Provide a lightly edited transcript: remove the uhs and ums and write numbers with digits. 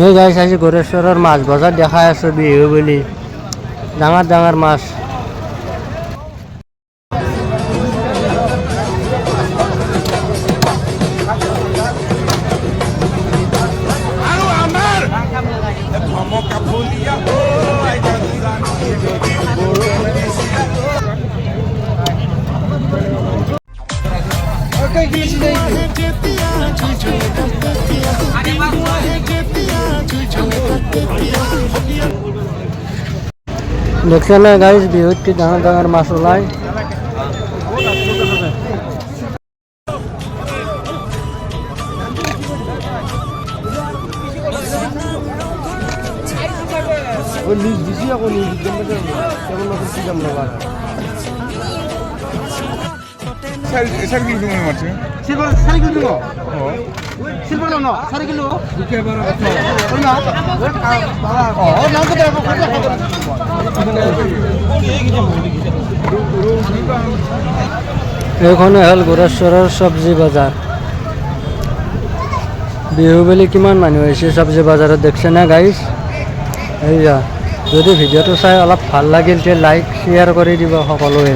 এই গাইছ আজি গড়েশ্বৰৰ মাছ বজাৰ দেখাই আছো বিহু বুলি ডাঙৰ ডাঙৰ মাছ দেখছেন না গাইজ বিহুত কি ডাঙৰ ডাঙৰ মাছ ওলায় এইখনে হ'ল গড়েশ্বৰৰ চব্জি বজাৰ বিহু বুলি কিমান মানুহ হৈছে চব্জি বজাৰত দেখছে না গাইজ এইয়া যদি ভিডিঅ'টো চাই অলপ ভাল লাগিল তে লাইক শ্বেয়াৰ কৰি দিব সকলোৱে